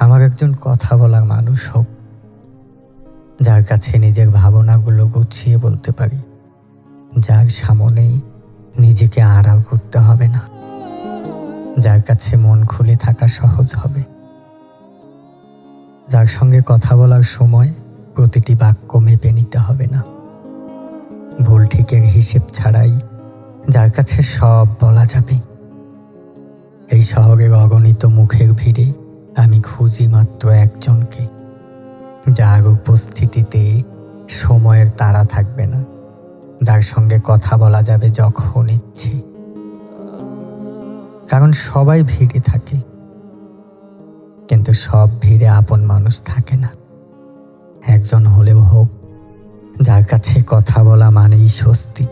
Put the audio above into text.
আমার একজন কথা বলার মানুষ হোক, যার কাছে নিজের ভাবনাগুলো গুছিয়ে বলতে পারি, যার সামনেই নিজেকে আড়াল করতে হবে না, যার কাছে মন খুলে থাকা সহজ হবে, যার সঙ্গে কথা বলার সময় প্রতিটি বাক্য মেপে নিতে হবে না, ভুল ঠিকের হিসেব ছাড়াই যার কাছে সব বলা যাবে। এই শহরের অগণিত মুখের ভিড়ে আমি খুঁজি মাত্র একজনকে, যার উপস্থিতিতে সময়ের তাড়া থাকবে না, যার সঙ্গে কথা বলা যাবে যখন ইচ্ছে। কারণ সবাই ভিড়ে থাকে, কিন্তু সব ভিড়ে আপন মানুষ থাকে না। একজন হলেও হোক, যার কাছে কথা বলা মানেই স্বস্তি।